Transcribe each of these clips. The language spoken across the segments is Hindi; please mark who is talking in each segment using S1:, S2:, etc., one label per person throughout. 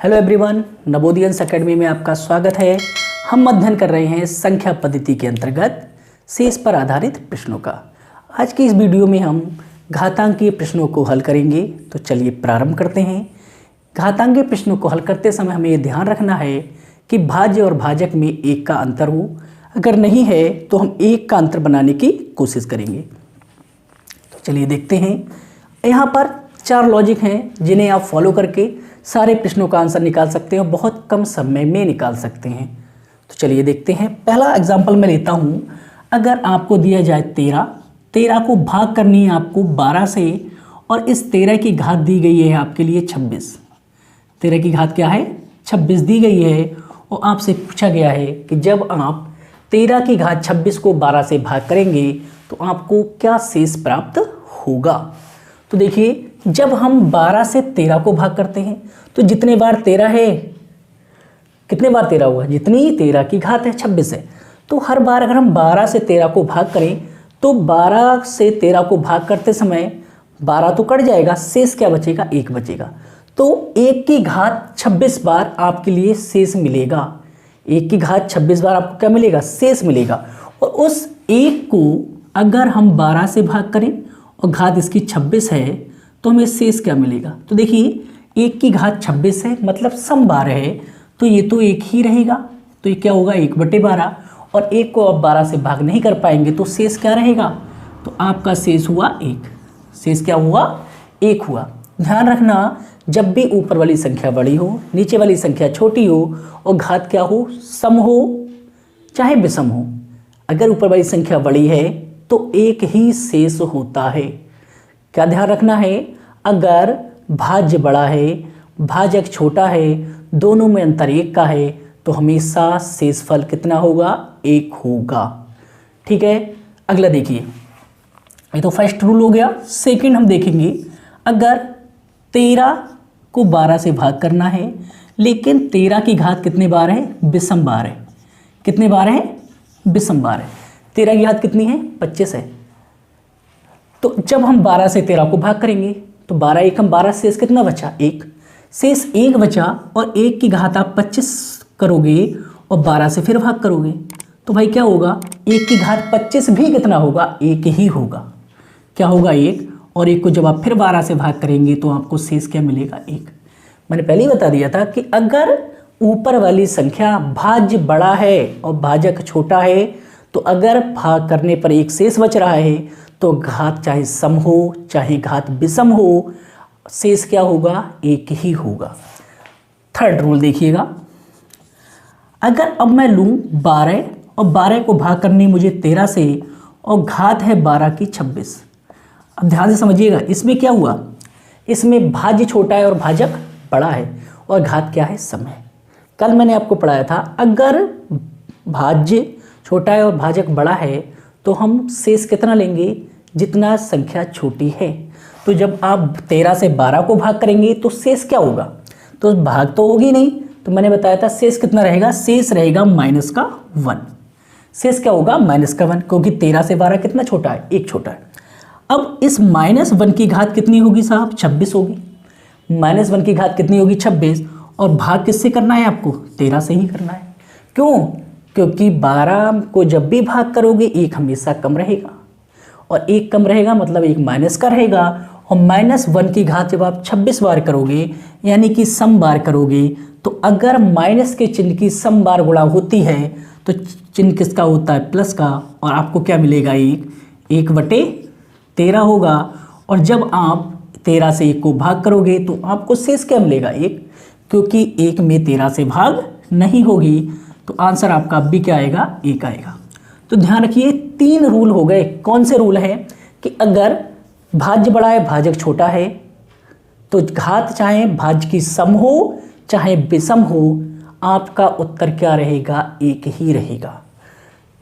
S1: हेलो एवरीवन, नवोदयंस एकेडमी में आपका स्वागत है। हम अध्ययन कर रहे हैं संख्या पद्धति के अंतर्गत शेष पर आधारित प्रश्नों का। आज की इस वीडियो में हम घातांकीय प्रश्नों को हल करेंगे। तो चलिए प्रारंभ करते हैं। घातांकीय प्रश्नों को हल करते समय हमें ये ध्यान रखना है कि भाज्य और भाजक में एक का अंतर हो। अगर नहीं है तो हम एक का अंतर बनाने की कोशिश करेंगे। तो चलिए देखते हैं। यहाँ पर 4 लॉजिक हैं जिन्हें आप फॉलो करके सारे प्रश्नों का आंसर निकाल सकते हैं और बहुत कम समय में निकाल सकते हैं। तो चलिए देखते हैं। पहला एग्जाम्पल मैं लेता हूँ। अगर आपको दिया जाए 13 को भाग करनी है आपको 12 से, और इस 13 की घात दी गई है आपके लिए 26। 13 की घात क्या है? 26 दी गई है और आपसे पूछा गया है कि जब आप 13 की घात 26 को 12 से भाग करेंगे तो आपको क्या शेष प्राप्त होगा। तो देखिए, जब हम 12 से 13 को भाग करते हैं तो जितने बार 13 है, कितने बार 13 हुआ? जितनी 13 की घात है 26 है। तो हर बार अगर हम 12 से 13 को भाग करें तो 12 से 13 को भाग करते समय 12 तो कट जाएगा, शेष क्या बचेगा? 1 बचेगा। तो 1 की घात 26 बार आपके लिए शेष मिलेगा। 1 की घात 26 बार आपको क्या मिलेगा? शेष मिलेगा। और उस 1 को अगर हम 12 से भाग करें और घात इसकी 26 है तो हमें शेष क्या मिलेगा? तो देखिए, 1 की घात 26 है मतलब सम 12 है, तो ये तो 1 ही रहेगा। तो ये क्या होगा? 1/12। और 1 को अब 12 से भाग नहीं कर पाएंगे तो शेष क्या रहेगा? तो आपका शेष हुआ 1। शेष क्या हुआ? 1 हुआ। ध्यान रखना, जब भी ऊपर वाली संख्या बड़ी हो, नीचे वाली संख्या छोटी हो और घात क्या हो? सम हो चाहे विषम हो। अगर ऊपर वाली संख्या बड़ी है तो 1 ही शेष होता है। क्या ध्यान रखना है? अगर भाज्य बड़ा है, भाजक छोटा है, दोनों में अंतर 1 का है तो हमेशा शेषफल कितना होगा? 1 होगा। ठीक है। अगला देखिए, ये तो फर्स्ट रूल हो गया। सेकंड हम देखेंगे। अगर 13 को 12 से भाग करना है लेकिन 13 की घात कितने बार है? विषम बार है। कितने बार है? विषम बार है। 13 की घात कितनी है? 25 है। तो जब हम 12 से 13 को भाग करेंगे तो 12 एकम 12, शेष कितना बचा? 1। शेष 1 बचा और 1 की घात आप 25 करोगे और 12 से फिर भाग करोगे तो भाई क्या होगा? 1 की घात 25 भी कितना होगा? 1 ही होगा। क्या होगा? 1। और 1 को जब आप फिर 12 से भाग करेंगे तो आपको शेष क्या मिलेगा? 1। मैंने पहले ही बता दिया था कि अगर ऊपर वाली संख्या भाज्य बड़ा है और भाजक छोटा है तो अगर भाग करने पर 1 शेष बच रहा है तो घात चाहे सम हो चाहे घात विषम हो, शेष क्या होगा? 1 ही होगा। थर्ड रूल देखिएगा। अगर अब मैं लूँ 12 और 12 को भाग करनी मुझे 13 से और घात है 12 की 26। अब ध्यान से समझिएगा, इसमें क्या हुआ? इसमें भाज्य छोटा है और भाजक बड़ा है और घात क्या है? सम है। कल मैंने आपको पढ़ाया था, अगर भाज्य छोटा है और भाजक बड़ा है तो हम शेष कितना लेंगे? जितना संख्या छोटी है। तो जब आप 13 से 12 को भाग करेंगे तो शेष क्या होगा? तो भाग तो होगी नहीं, तो मैंने बताया था शेष कितना रहेगा? शेष रहेगा -1। शेष क्या होगा? -1, क्योंकि 13 से 12 कितना छोटा है? 1 छोटा है। अब इस -1 की घात कितनी होगी साहब? 26 होगी। -1 की घात कितनी होगी? 26। और भाग किससे करना है आपको? 13 से ही करना है। क्यों? क्योंकि 12 को जब भी भाग करोगे 1 हमेशा कम रहेगा और 1 कम रहेगा मतलब 1 माइनस का रहेगा। और -1 की घात जब आप 26 बार करोगे यानी कि सम बार करोगे तो अगर माइनस के चिन्ह की सम बार गुणा होती है तो चिन्ह किसका होता है? प्लस का। और आपको क्या मिलेगा? 1/13 होगा। और जब आप 13 से 1 को भाग करोगे तो आपको शेष क्या मिलेगा? 1, क्योंकि 1 में 13 से भाग नहीं होगी। तो आंसर आपका अब भी क्या आएगा? 1 आएगा। तो ध्यान रखिए, 3 रूल हो गए। कौन से रूल हैं? कि अगर भाज्य बड़ा है भाजक छोटा है तो घात चाहे भाज्य की सम हो चाहे विषम हो, आपका उत्तर क्या रहेगा? 1 ही रहेगा।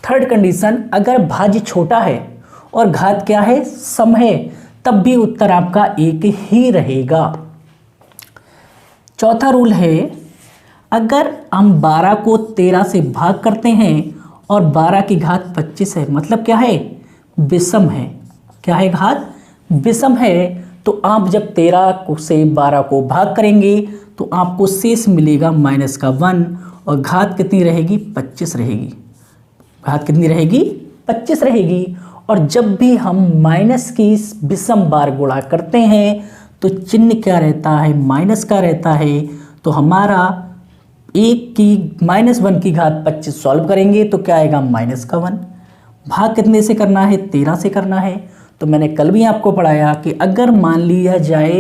S1: थर्ड कंडीशन, अगर भाज्य छोटा है और घात क्या है? सम है, तब भी उत्तर आपका 1 ही रहेगा। चौथा रूल है, अगर हम 12 को 13 से भाग करते हैं और 12 की घात 25 है, मतलब क्या है? विषम है। क्या है? घात विषम है। तो आप जब 13 से 12 को भाग करेंगे तो आपको शेष मिलेगा -1 और घात कितनी रहेगी? 25 रहेगी। घात कितनी रहेगी? 25 रहेगी। और जब भी हम माइनस की विषम बार गुणा करते हैं तो चिन्ह क्या रहता है? माइनस का रहता है। तो हमारा 1 की -1 की घात 25 सॉल्व करेंगे तो क्या आएगा? -1। भाग कितने से करना है? 13 से करना है। तो मैंने कल भी आपको पढ़ाया कि अगर मान लिया जाए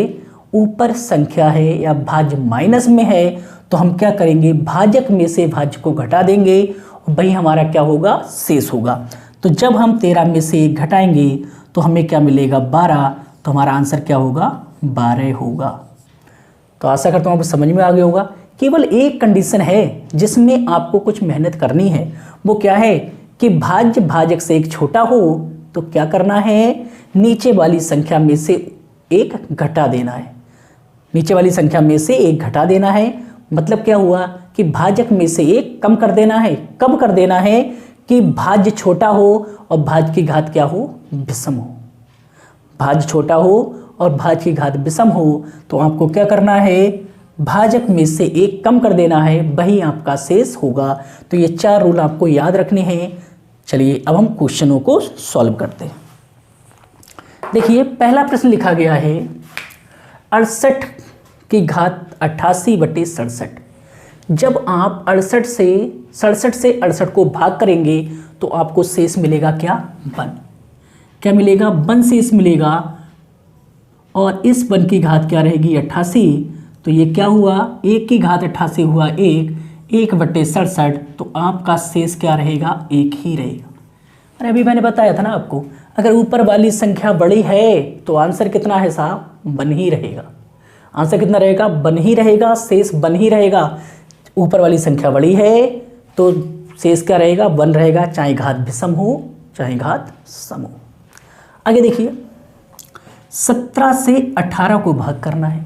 S1: ऊपर संख्या है या भाज्य माइनस में है तो हम क्या करेंगे? भाजक में से भाज्य को घटा देंगे और वही हमारा क्या होगा? शेष होगा। तो जब हम 13 में से 1 घटाएंगे तो हमें क्या मिलेगा? 12। तो हमारा आंसर क्या होगा? 12 होगा। तो आशा करता हूँ आपको समझ में आ गया होगा। केवल एक कंडीशन है जिसमें आपको कुछ मेहनत करनी है। वो क्या है कि भाज्य भाजक से 1 छोटा हो तो क्या करना है? नीचे वाली संख्या में से 1 घटा देना है। नीचे वाली संख्या में से 1 घटा देना है। मतलब क्या हुआ कि भाजक में से 1 कम कर देना है। कब कर देना है? कि भाज्य छोटा हो और भाज्य की घात क्या हो? विषम हो। भाज्य छोटा हो और भाज्य की घात विषम हो तो आपको क्या करना है? भाजक में से 1 कम कर देना है, वही आपका शेष होगा। तो ये 4 रूल आपको याद रखने हैं। चलिए अब हम क्वेश्चनों को सॉल्व करते हैं। देखिए पहला प्रश्न लिखा गया है 68 की घात 88/67। जब आप 68 से 68 को भाग करेंगे तो आपको शेष मिलेगा क्या? 1। क्या मिलेगा? 1 शेष मिलेगा। और इस 1 की घात क्या रहेगी? 88। तो ये क्या हुआ? 1 की घात 88 हुआ 1/67। तो आपका शेष क्या रहेगा? 1 ही रहेगा। अरे अभी मैंने बताया था ना आपको, अगर ऊपर वाली संख्या बड़ी है तो आंसर कितना है साहब? 1 ही रहेगा। आंसर कितना रहेगा? 1 ही रहेगा। शेष 1 ही रहेगा। ऊपर वाली संख्या बड़ी है तो शेष क्या रहेगा? 1 रहेगा, चाहे घात विषम हो चाहे घात सम हो। आगे देखिए 17 से 18 को भाग करना है।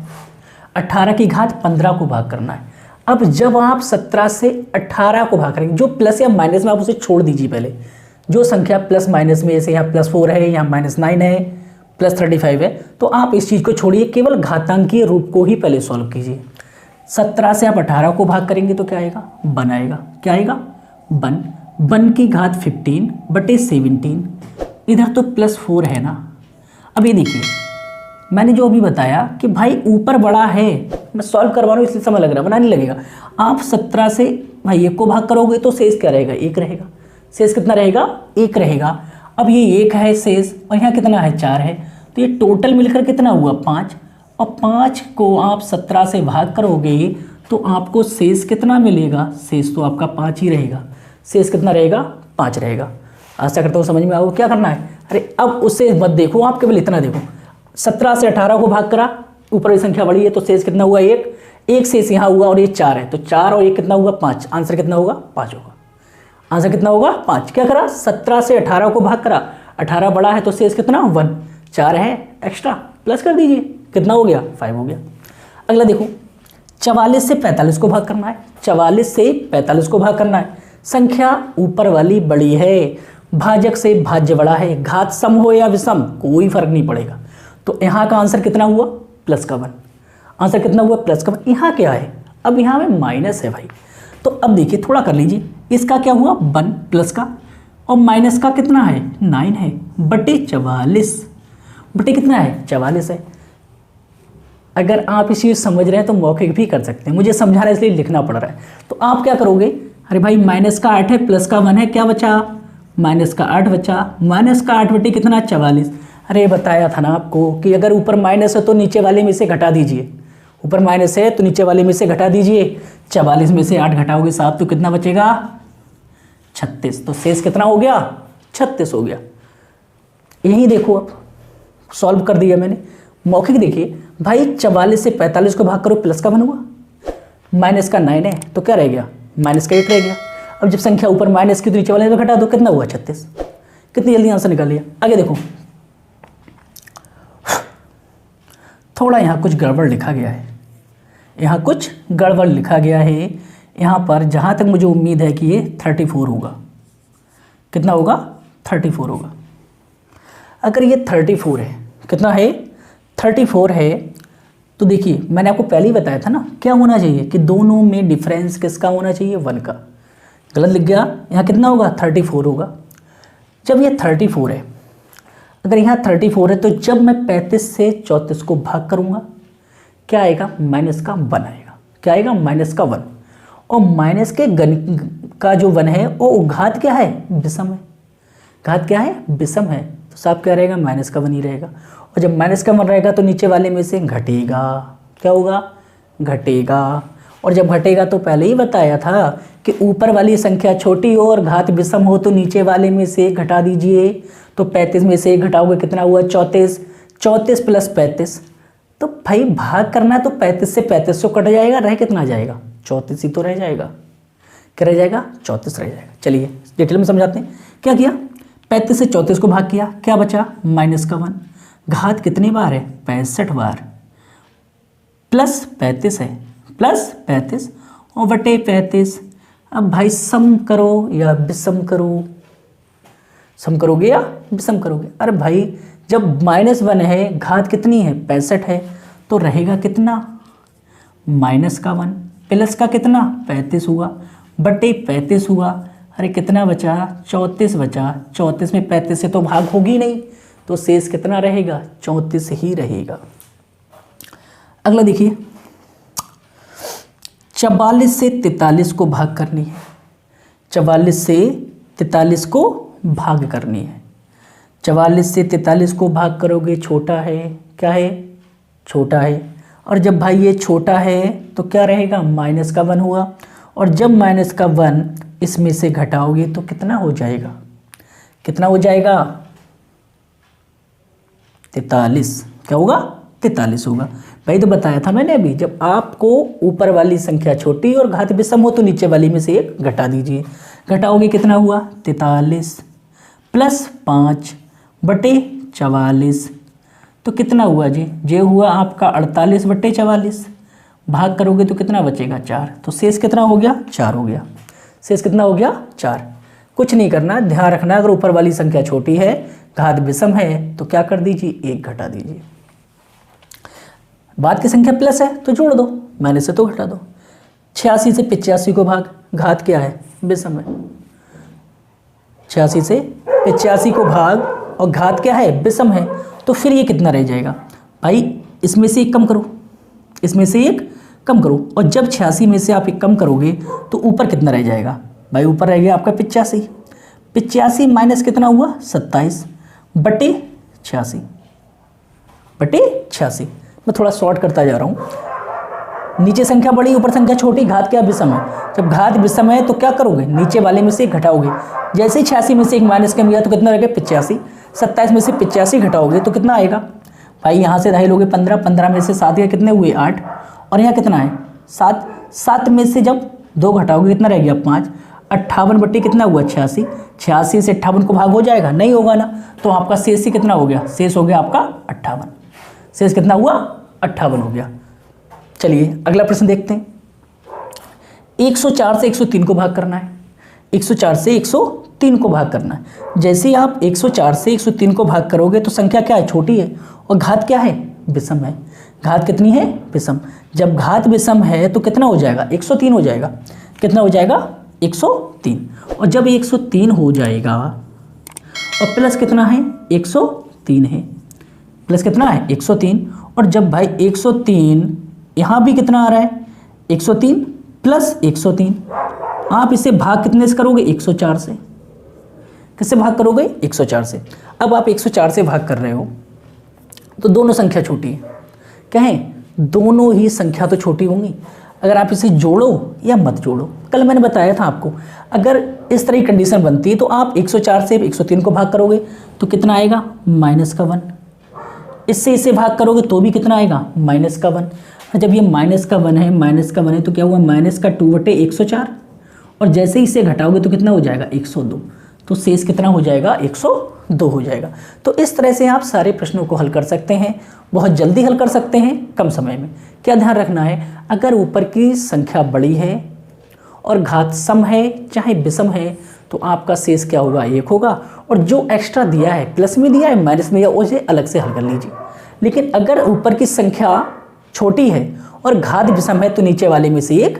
S1: 18 की घात 15 को भाग करना है। अब जब आप 17 से 18 को भाग करेंगे, जो प्लस या माइनस में आप उसे छोड़ दीजिए। पहले जो संख्या प्लस माइनस में, जैसे यहाँ +4 है, यहाँ -9 है, +35 है, तो आप इस चीज़ को छोड़िए, केवल घातांकीय रूप को ही पहले सॉल्व कीजिए। 17 से आप 18 को भाग करेंगे तो क्या आएगा? 1 आएगा। क्या आएगा? 1। 1 की घात 15/17। इधर तो +4 है ना। अब ये देखिए मैंने जो अभी बताया कि भाई ऊपर बड़ा है, मैं सॉल्व करवा रहा हूँ इसलिए समय लग रहा है, बना नहीं लगेगा। आप 17 से भाई 1 को भाग करोगे तो शेष क्या रहेगा? 1 रहेगा। शेष कितना रहेगा? 1 रहेगा। अब ये 1 है शेष और यहाँ कितना है? 4 है। तो ये टोटल मिलकर कितना हुआ? 5। और 5 को आप 17 से भाग करोगे तो आपको शेष कितना मिलेगा? शेष तो आपका 5 ही रहेगा। शेष कितना रहेगा? 5 रहेगा। आशा करता हूँ समझ में आओ क्या करना है। अरे अब उससे मत देखो, आप केवल इतना देखो। 17 से 18 को भाग करा, ऊपर की संख्या बड़ी है तो शेष कितना हुआ? 1 शेष यहाँ हुआ और ये 4 है, तो 4 और 1 कितना हुआ? 5। आंसर कितना होगा? 5 होगा। आंसर कितना होगा? 5। क्या करा? 17 से 18 को भाग करा, 18 बड़ा है तो शेष कितना? 1। 4 है एक्स्ट्रा, प्लस कर दीजिए, कितना हो गया? 5 हो गया। अगला देखो 44 से 45 को भाग करना है। 44 से 45 को भाग करना है। संख्या ऊपर वाली बड़ी है, भाजक से भाज्य बड़ा है, घात सम हो या विषम कोई फर्क नहीं पड़ेगा। तो यहाँ का आंसर कितना हुआ? +1। आंसर कितना हुआ? +1। यहाँ क्या है? अब यहाँ में माइनस है भाई। तो अब देखिए थोड़ा कर लीजिए, इसका क्या हुआ? 1 प्लस का, और माइनस का कितना है? 9 है, बटे 44 बटे कितना है? 44 है। अगर आप इस चीज़ समझ रहे हैं तो मौखिक भी कर सकते हैं, मुझे समझाना इसलिए लिखना पड़ रहा है। तो आप क्या करोगे? अरे भाई माइनस का 8 है, प्लस का 1 है, क्या बचा? माइनस का 8 बचा। माइनस का 8 बटे कितना? 44। अरे बताया था ना आपको कि अगर ऊपर माइनस है तो नीचे वाले में से घटा दीजिए। ऊपर माइनस है तो नीचे वाले में से घटा दीजिए। 44 में से 8 घटाओगे साहब तो कितना बचेगा? 36। तो शेष कितना हो गया? 36 हो गया। यही देखो अब सॉल्व कर दिया मैंने। मौखिक देखिए भाई 44 से 45 को भाग करो, प्लस का 1 हुआ, माइनस का 9 है तो क्या रह गया? माइनस का 8 रह गया। अब जब संख्या ऊपर माइनस की तो नीचे वाले में घटा दो, कितना हुआ? 36। कितनी जल्दी आंसर निकाल लिया। आगे देखो थोड़ा यहाँ कुछ गड़बड़ लिखा गया है। यहाँ कुछ गड़बड़ लिखा गया है। यहाँ पर जहाँ तक मुझे उम्मीद है कि ये 34 होगा। कितना होगा? 34 होगा। अगर ये 34 है, कितना है? 34 है, तो देखिए मैंने आपको पहले ही बताया था ना क्या होना चाहिए कि दोनों में डिफरेंस किसका होना चाहिए, 1 का। गलत लिख गया, यहाँ कितना होगा 34 होगा। जब ये 34 है, अगर यहाँ 34 है तो जब मैं 35 से 34 को भाग करूँगा क्या आएगा, माइनस का 1 आएगा। क्या आएगा, माइनस का 1। और माइनस के का जो 1 है वो घात क्या है, विषम है। घात क्या है, विषम है, तो साफ क्या रहेगा, माइनस का 1 ही रहेगा। और जब माइनस का 1 रहेगा तो नीचे वाले में से घटेगा, क्या होगा, घटेगा। और जब घटेगा तो पहले ही बताया था कि ऊपर वाली संख्या छोटी हो और घात विषम हो तो नीचे वाले में से घटा दीजिए। तो 35 में से 1 घटाओगे कितना हुआ, 34। 34 प्लस 35, तो भाई भाग करना है तो 35 से 35 कट जाएगा, रह कितना जाएगा, 34 ही तो रह जाएगा। क्या रह जाएगा, 34 रह जाएगा। चलिए डिटेल में समझाते हैं। क्या किया, 35 से 34 को भाग किया, क्या बचा, माइनस का 1। घात कितनी बार है, 65 बार, प्लस 35 है, प्लस 35 और बटे 35। अब भाई सम करो या विषम करो, सम करोगे या विषम करोगे। अरे भाई जब -1 है, घात कितनी है, 65 है, तो रहेगा कितना, माइनस का 1 प्लस का कितना, 35 हुआ, बटे 35 हुआ। अरे कितना बचा, 34 बचा। 34 में 35 से तो भाग होगी नहीं, तो शेष कितना रहेगा, 34 ही रहेगा। अगला देखिए, 44 से 43 को भाग करनी है। 44 से 43 को भाग करनी है। 44 से 43 को भाग करोगे, छोटा है, क्या है, छोटा है। और जब भाई ये छोटा है तो क्या रहेगा, माइनस का 1 हुआ। और जब माइनस का 1 इसमें से घटाओगे तो कितना हो जाएगा, कितना हो जाएगा, 43। क्या होगा, 43 होगा। भाई तो बताया था मैंने अभी, जब आपको ऊपर वाली संख्या छोटी और घात विषम हो तो नीचे वाली में से 1 घटा दीजिए। घटाओगे कितना हुआ, 43 प्लस 5 बटे 44, तो कितना हुआ जी, ये हुआ आपका 48 बटे 44। भाग करोगे तो कितना बचेगा, 4। तो शेष कितना हो गया, 4 हो गया। शेष कितना हो गया, 4। कुछ नहीं करना, ध्यान रखना, अगर ऊपर वाली संख्या छोटी है, घात विषम है, तो क्या कर दीजिए, 1 घटा दीजिए। बाद की संख्या प्लस है तो जोड़ दो, माइनस से तो घटा दो। 86 से 85 को भाग, घात क्या है, विषम है। 86 से 85 को भाग और घात क्या है, विषम है, तो फिर ये कितना रह जाएगा भाई, इसमें से 1 कम करो, इसमें से 1 कम करो। और जब 86 में से आप 1 कम करोगे तो ऊपर कितना रह जाएगा भाई, ऊपर रह गया आपका 85। 85 माइनस कितना हुआ, 27 बटे 86, बटे 86। मैं थोड़ा शॉर्ट करता जा रहा हूँ। नीचे संख्या बड़ी, ऊपर संख्या छोटी, घात क्या, विषम है। जब घात विषम है तो क्या करोगे, नीचे वाले में से 1 घटाओगे। जैसे ही 86 में से 1 माइनस कम गया तो कितना रहेगा, 85। 27 में से 85 घटाओगे तो कितना आएगा भाई, यहाँ से ढाई लोगे 15, 15 में से 7 या कितने हुए, 8। और यहाँ कितना है, 7। 7 में से जब 2 घटाओगे कितना रह गया, 5। 58 बट्टी कितना हुआ, 86। 86 से 58 को भाग हो जाएगा, नहीं होगा ना, तो आपका शेष ही कितना हो गया, शेष हो गया आपका 58। शेष कितना हुआ, 58 हो गया। चलिए अगला प्रश्न देखते हैं। 104 से 103 को भाग करना है। 104 से 103 को भाग करना है। जैसे ही आप 104 से 103 को भाग करोगे तो संख्या क्या है, छोटी है, और घात क्या है, विषम है। घात कितनी है, विषम। जब घात विषम है तो कितना हो जाएगा, 103 हो जाएगा। कितना हो जाएगा, 103। और जब 103 हो जाएगा और प्लस कितना है, 103 है, प्लस कितना है, 103। और जब भाई 103 यहाँ भी कितना आ रहा है, 103 प्लस 103, आप इसे भाग कितने से करोगे, 104 से। किससे भाग करोगे, 104 से। अब आप 104 से भाग कर रहे हो तो दोनों संख्या छोटी है, क्या है, दोनों ही संख्या तो छोटी होंगी। अगर आप इसे जोड़ो या मत जोड़ो, कल मैंने बताया था आपको, अगर इस तरह की कंडीशन बनती है तो आप 104 से 103 को भाग करोगे तो कितना आएगा, माइनस का 1। इससे इसे भाग करोगे तो भी कितना आएगा, माइनस का 1। जब ये माइनस का 1 है, माइनस का 1 है तो क्या हुआ, माइनस का 2 बटे 104। और जैसे ही इसे घटाओगे तो कितना हो जाएगा, 102। तो शेष कितना हो जाएगा, 102 हो जाएगा। तो इस तरह से आप सारे प्रश्नों को हल कर सकते हैं, बहुत जल्दी हल कर सकते हैं, कम समय में। क्या ध्यान रखना है, अगर ऊपर की संख्या बड़ी है और घात सम है चाहे विषम है तो आपका शेष क्या होगा, 1 होगा। और जो एक्स्ट्रा दिया है, प्लस में दिया है, माइनस में दिया, उसे अलग से हल कर लीजिए। लेकिन अगर ऊपर की संख्या छोटी है और घात विषम है तो नीचे वाले में से एक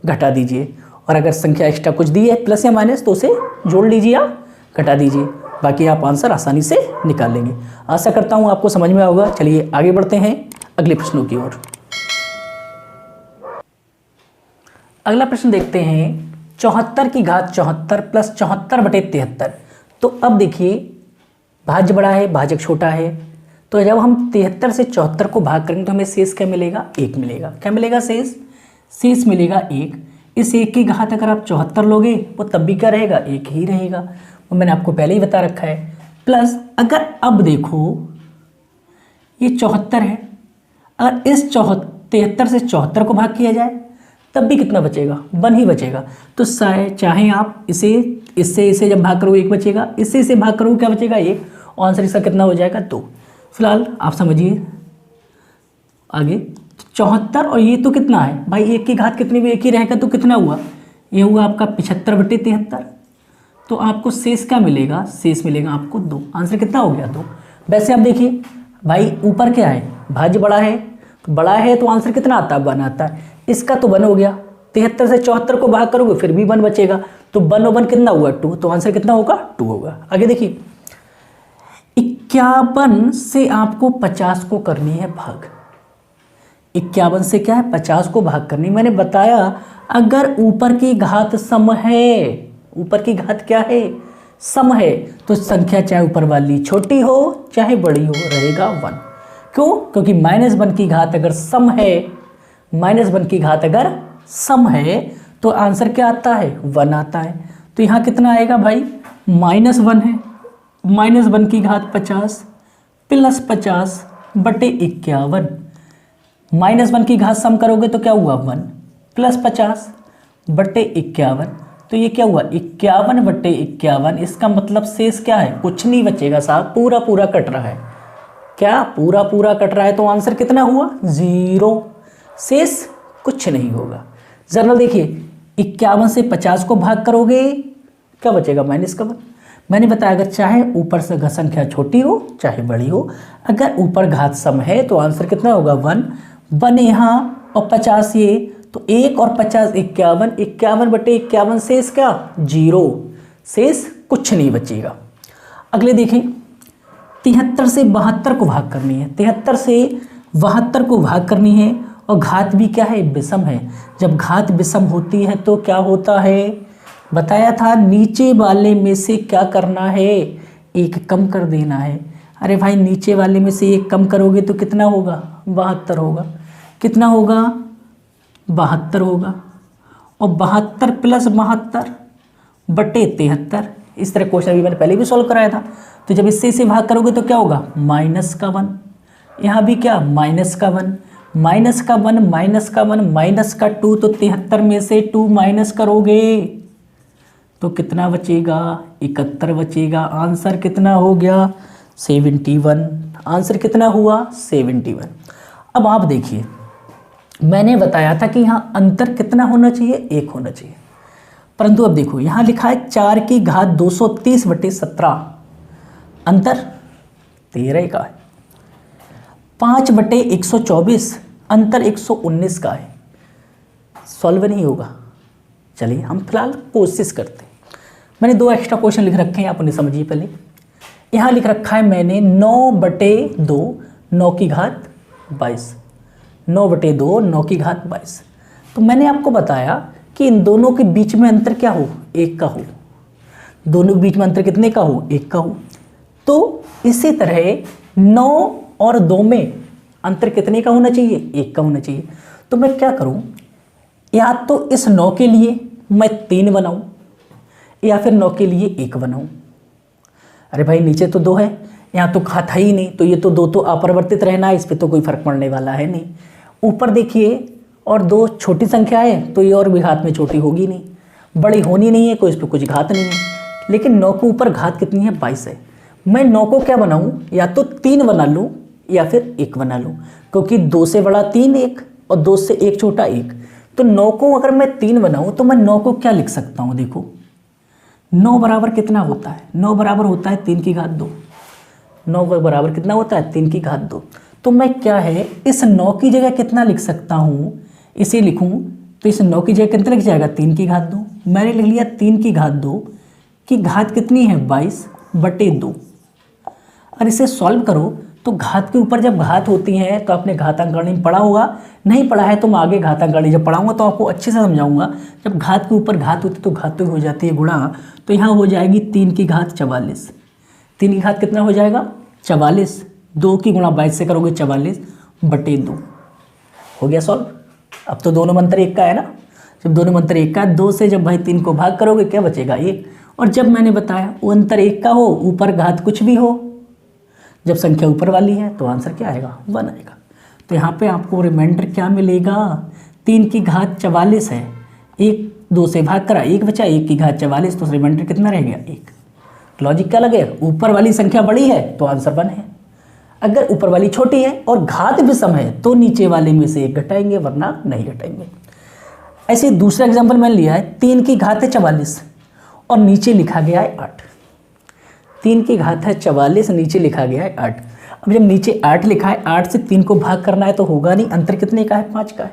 S1: घटा दीजिए, और अगर संख्या एक्स्ट्रा कुछ दी है प्लस या माइनस तो उसे जोड़ लीजिए या घटा दीजिए, बाकी आप आंसर आसानी से निकाल लेंगे। आशा करता हूँ आपको समझ में होगा। चलिए आगे बढ़ते हैं अगले प्रश्नों की ओर। अगला प्रश्न देखते हैं 74 की घात 74 प्लस 74/73। तो अब देखिए भाज्य बड़ा है भाजक छोटा है, तो जब हम 73 से 74 को भाग करेंगे तो हमें शेष क्या मिलेगा? 1 मिलेगा। क्या मिलेगा? शेष मिलेगा 1। इस 1 की घात अगर आप 74 लोगे वो तब भी क्या रहेगा? 1 ही रहेगा, वो मैंने आपको पहले ही बता रखा है। प्लस अगर अब देखो ये 74 है, अगर इस 73 से 74 को भाग किया जाए तब भी कितना बचेगा? 1 ही बचेगा। तो चाहे आप इससे जब भाग करोगे 1 बचेगा, इससे इसे भाग करोगे क्या बचेगा? 1। और आंसर इसका कितना हो जाएगा? 2। फिलहाल आप समझिए आगे। 74 और ये तो कितना है भाई? 1 की घात कितनी भी 1 ही रहेगा तो कितना हुआ? ये हुआ आपका 75/73। तो आपको शेष क्या मिलेगा? शेष मिलेगा आपको 2। आंसर कितना हो गया? 2। वैसे आप देखिए भाई ऊपर क्या है? भाज्य बड़ा है तो आंसर कितना आता है? 1 आता है। इसका तो 1 हो गया। 73 से 74 को भाग करोगे फिर भी 1 बचेगा, तो 1 और 1 कितना हुआ? 2। तो आंसर कितना होगा? 2 होगा। आगे देखिए 51 से आपको 50 को करनी है भाग। 51 से क्या है? 50 को भाग करनी। मैंने बताया अगर ऊपर की घात सम है, ऊपर की घात क्या है? सम है, तो संख्या चाहे ऊपर वाली छोटी हो चाहे बड़ी हो रहेगा 1। क्यों? क्योंकि -1 की घात अगर सम है, -1 की घात अगर सम है तो आंसर क्या आता है? 1 आता है। तो यहाँ कितना आएगा भाई? -1 है, -1 की घात 50 प्लस 50/51। -1 की घात सम करोगे तो क्या हुआ? 1 प्लस 50/51। तो ये क्या हुआ? 51/51। इसका मतलब शेष क्या है? कुछ नहीं बचेगा साहब, पूरा पूरा कट रहा है। क्या? पूरा पूरा कट रहा है। तो आंसर कितना हुआ? 0। शेष कुछ नहीं होगा। जनरल देखिए 51 से 50 को भाग करोगे क्या बचेगा? -1। मैंने बताया अगर चाहे ऊपर से संख्या छोटी हो चाहे बड़ी हो, अगर ऊपर घात सम है तो आंसर कितना होगा? 1 यहाँ और 50 ये, तो 1 और 50 51, 51/51 शेष क्या? 0। शेष कुछ नहीं बचेगा। अगले देखें 73 से 72 को भाग करनी है। 73 से 72 को भाग करनी है और घात भी क्या है? विषम है। जब घात विषम होती है तो क्या होता है? बताया था नीचे वाले में से क्या करना है? 1 कम कर देना है। अरे भाई नीचे वाले में से 1 कम करोगे तो कितना होगा? 72 होगा। कितना होगा? 72 होगा। और 72 प्लस 72/73। इस तरह क्वेश्चन भी मैंने पहले भी सॉल्व कराया था। तो जब इससे इसे भाग करोगे तो क्या होगा? -1। यहाँ भी क्या? -1 -2। तो 73 में से 2 माइनस करोगे तो कितना बचेगा? 71 बचेगा। आंसर कितना हो गया? 71। आंसर कितना हुआ? 71। अब आप देखिए मैंने बताया था कि यहाँ अंतर कितना होना चाहिए? 1 होना चाहिए, परंतु अब देखो यहाँ लिखा है 4 की घात 230/17। अंतर 13 का है। 5/124 अंतर 119 का है। सॉल्व नहीं होगा। चलिए हम फिलहाल कोशिश करते हैं। मैंने 2 एक्स्ट्रा क्वेश्चन लिख रखे हैं, आप उन्हें समझिए। पहले यहाँ लिख रखा है मैंने 9/2 9 की घात 22। 9/2 9 की घात 22। तो मैंने आपको बताया कि इन दोनों के बीच में अंतर क्या हो? 1 का हो। दोनों के बीच में अंतर कितने का हो? 1 का हो। तो इसी तरह 9 और 2 में अंतर कितने का होना चाहिए? 1 का होना चाहिए। तो मैं क्या करूं? या तो इस 9 के लिए मैं 3 बनाऊं या फिर 9 के लिए 1 बनाऊं। अरे भाई नीचे तो 2 है, यहाँ तो घात है ही नहीं, तो ये तो 2 तो अपरिवर्तित रहना है, इस पर तो कोई फर्क पड़ने वाला है नहीं। ऊपर देखिए और 2 छोटी संख्या है तो ये और भी घात में छोटी होगी नहीं, बड़ी होनी नहीं है, कोई इस पर कुछ घात नहीं है। लेकिन 9 के ऊपर घात कितनी है? 22 है। मैं 9 को क्या बनाऊं? या तो 3 बना लूं या फिर 1 बना लूं, क्योंकि 2 से बड़ा 3 1 और 2 से 1 छोटा 1। तो 9 को अगर मैं 3 बनाऊं तो मैं 9 को क्या लिख सकता हूं? देखो 9 बराबर कितना होता है? 9 बराबर होता है 3 की घात 2। 9 बराबर कितना होता है? 3 की घात 2। तो मैं क्या है इस 9 की जगह कितना लिख सकता हूँ, इसे लिखूँ तो इस 9 की जगह कितना लिख जाएगा 3 की घात 2। मैंने लिख लिया 3 की घात 2 की घात कितनी है 22/2। और इसे सॉल्व करो तो घात के ऊपर जब घात होती है तो आपने घातांकरणी में पढ़ा होगा, नहीं पढ़ा है तो मैं आगे घातांकरणी जब पढ़ाऊंगा तो आपको अच्छे से समझाऊंगा। जब घात के ऊपर घात होती है तो घात तो हो जाती है गुणा, तो यहाँ हो जाएगी 3 की घात 44। 3 की घात कितना हो जाएगा 44, 2 की गुणा 22 से करोगे 44/2। हो गया सॉल्व। अब तो दोनों में अंतर 1 का है ना, जब दोनों में अंतर 1 का, 2 से जब भाई 3 को भाग करोगे क्या बचेगा 1। और जब मैंने बताया वो अंतर 1 का हो, ऊपर घात कुछ भी हो, जब संख्या ऊपर वाली है तो आंसर क्या आएगा 1 आएगा। तो यहाँ पे आपको रिमाइंडर क्या मिलेगा, 3 की घात 44 है, 1 2 से भाग करा 1 बचा, 1 की घात 44, तो रिमाइंडर कितना रह गया 1। लॉजिक क्या लगे, ऊपर वाली संख्या बड़ी है तो आंसर 1 है, अगर ऊपर वाली छोटी है और घात विषम है तो नीचे वाले में से 1 घटाएंगे, वरना नहीं घटाएंगे। ऐसे दूसरा एग्जाम्पल मैंने लिया है 3 की घात है 44 और नीचे लिखा गया है 8। 3 की घात है 44, नीचे लिखा गया है 8। अब जब नीचे 8 लिखा है, 8 से 3 को भाग करना है तो होगा नहीं, अंतर कितने का है 5 का है।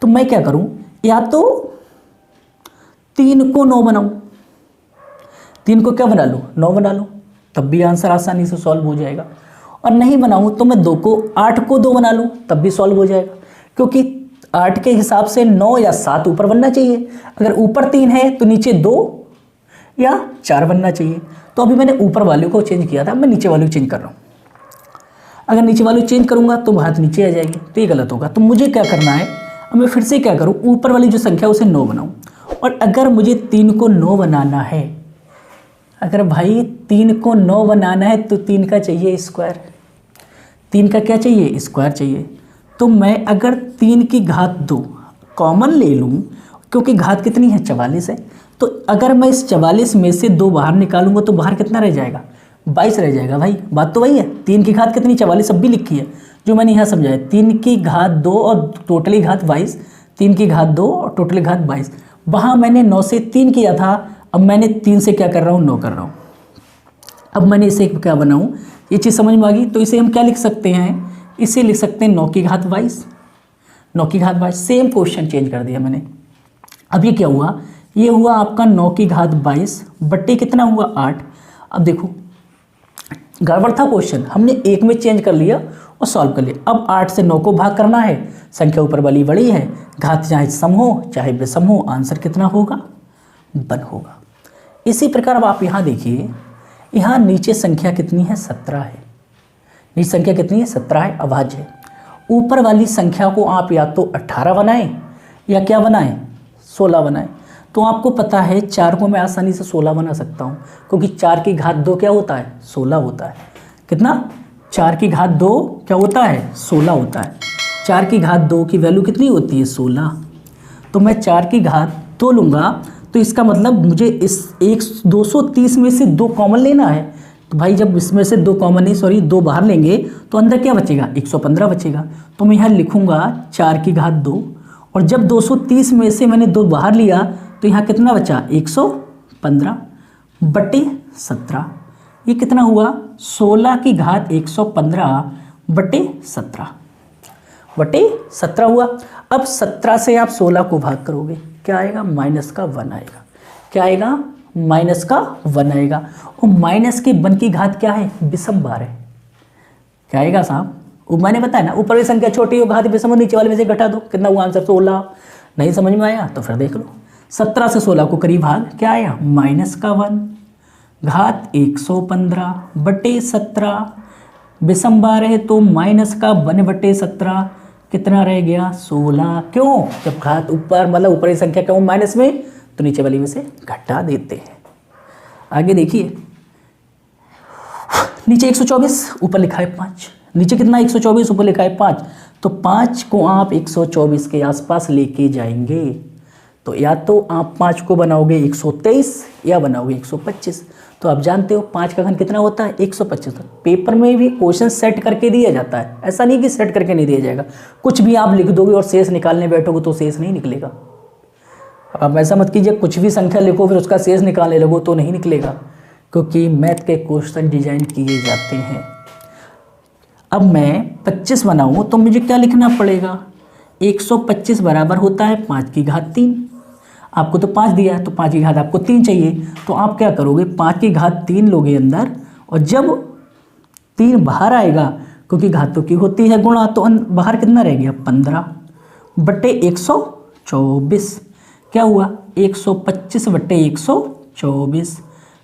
S1: तो मैं क्या करूं, या तो 3 को 9 बनाऊं, 3 को क्या बना लूं 9 बना लूं, तब भी आंसर आसानी से सॉल्व हो जाएगा। और नहीं बनाऊं तो मैं 8 को 2 बना लूं, तब भी सॉल्व हो जाएगा, क्योंकि 8 के हिसाब से 9 या 7 ऊपर बनना चाहिए। अगर ऊपर 3 है तो नीचे 2 या 4 बनना चाहिए। तो अभी मैंने ऊपर वाले को चेंज किया था, मैं नीचे वाले को चेंज कर रहा हूँ। अगर नीचे वाले को चेंज करूँगा तो हाथ नीचे आ जाएगी, तो ये गलत होगा। तो मुझे क्या करना है, अब मैं फिर से क्या करूँ, ऊपर वाली जो संख्या उसे 9 बनाऊँ। और अगर मुझे 3 को 9 बनाना है, अगर भाई 3 को 9 बनाना है तो 3 का चाहिए स्क्वायर, 3 का क्या चाहिए स्क्वायर चाहिए। तो मैं अगर 3 की घात 2 कॉमन ले लूँ, क्योंकि घात कितनी है 44 है, तो अगर मैं इस 44 में से 2 बाहर निकालूंगा तो बाहर कितना रह जाएगा 22 रह जाएगा। भाई बात तो वही है, 3 की घात कितनी 44 अब भी लिखी है जो मैंने यहाँ समझाया, 3 की घात 2 और टोटली घात 22, 3 की घात 2 और टोटली घात 22। वहाँ मैंने 9 से 3 किया था, अब मैंने 3 से क्या कर रहा हूँ 9 कर रहा हूँ। अब मैंने इसे क्या बनाऊँ, ये चीज़ समझ में आ गई। तो इसे हम क्या लिख सकते हैं, इसे लिख सकते हैं 9 की घात 22, 9 की घात 22। सेम क्वेश्चन चेंज कर दिया मैंने। अब ये क्या हुआ, ये हुआ आपका 9 की घात 22 बट्टे कितना हुआ 8। अब देखो गड़बड़ था क्वेश्चन, हमने एक में चेंज कर लिया और सॉल्व कर लिया। अब 8 से 9 को भाग करना है, संख्या ऊपर वाली बड़ी है, घात चाहे सम हो चाहे विषम हो, आंसर कितना होगा 1 होगा। इसी प्रकार अब आप यहाँ देखिए, यहाँ नीचे संख्या कितनी है 17 है, नीचे संख्या कितनी है 17 है, अभाज्य है। ऊपर वाली संख्या को आप या तो 18 बनाएं या क्या बनाएं 16 बनाएं। तो आपको पता है 4 को मैं आसानी से 16 बना सकता हूँ, क्योंकि 4 की घात 2 क्या होता है 16 होता है। कितना 4 की घात 2 क्या होता है 16 होता है। 4 की घात 2 की वैल्यू कितनी होती है 16। तो मैं 4 की घात 2 लूँगा, तो इसका मतलब मुझे इस 230 में से 2 कॉमन लेना है। तो भाई जब इसमें से 2 कॉमन नहीं, सॉरी 2 बाहर लेंगे तो अंदर क्या बचेगा 115 बचेगा। तो मैं यहाँ लिखूँगा 4 की घात 2, और जब 230 में से मैंने 2 बाहर लिया तो यहाँ कितना बचा 115 बटे 17। ये कितना हुआ 16 की घात 115 बटे 17 हुआ। अब 17 से आप 16 को भाग करोगे, क्या आएगा -1 आएगा। क्या आएगा -1 आएगा। और माइनस के 1 की घात क्या है विषम बार है। क्या आएगा साहब, मैंने बताया ना ऊपर की संख्या छोटी हो घात विषम हो, नीचे वाले में से घटा दो, कितना हुआ आंसर 16। नहीं समझ में आया तो फिर देख लो, 17 से 16 को करीब भाग, क्या आया -1 घात 115 बटे 17, विषम बार है तो -1 बटे 17 कितना रह गया 16। क्यों, जब घात ऊपर मतलब ऊपर की संख्या क्यों माइनस में, तो नीचे वाली में से घटा देते हैं। आगे देखिए, नीचे 124 ऊपर लिखा है 5, नीचे कितना 124 ऊपर लिखा है 5, तो 5 को आप 124 के आसपास लेके जाएंगे। तो या तो आप 5 को बनाओगे 123 या बनाओगे 125। तो आप जानते हो 5 का घन कितना होता है 125। पेपर में भी क्वेश्चन सेट करके दिया जाता है, ऐसा नहीं कि सेट करके नहीं दिया जाएगा। कुछ भी आप लिख दोगे और शेष निकालने बैठोगे तो शेष नहीं निकलेगा। आप ऐसा मत कीजिए कुछ भी संख्या लिखो फिर उसका शेष निकालने लगो तो नहीं निकलेगा, क्योंकि मैथ के क्वेश्चन डिजाइन किए जाते हैं। अब मैं 25 बनाऊँ तो मुझे क्या लिखना पड़ेगा, 125 बराबर होता है 5 की घात 3। आपको तो 5 दिया है तो 5 की घात आपको 3 चाहिए, तो आप क्या करोगे, 5 की घात 3 लोगे अंदर, और जब 3 बाहर आएगा, क्योंकि घातों की होती है गुणा, तो बाहर कितना रह गया, 15 बटे 124। क्या हुआ, 125 बटे 124,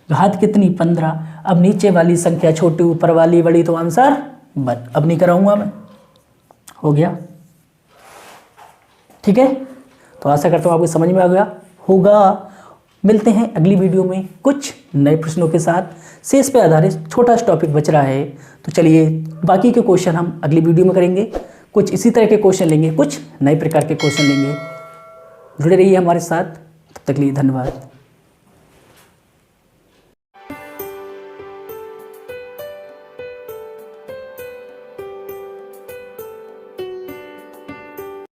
S1: घात कितनी, 15। अब नीचे वाली संख्या छोटी ऊपर वाली बड़ी, तो आंसर अब नहीं कराऊंगा मैं, हो गया। ठीक है, तो आशा करता हूँ आपको समझ में आ गया होगा। मिलते हैं अगली वीडियो में कुछ नए प्रश्नों के साथ। शेष पे आधारित छोटा सा टॉपिक बच रहा है, तो चलिए बाकी के क्वेश्चन हम अगली वीडियो में करेंगे। कुछ इसी तरह के क्वेश्चन लेंगे, कुछ नए प्रकार के क्वेश्चन लेंगे। जुड़े रहिए हमारे साथ, तब तक के लिए धन्यवाद।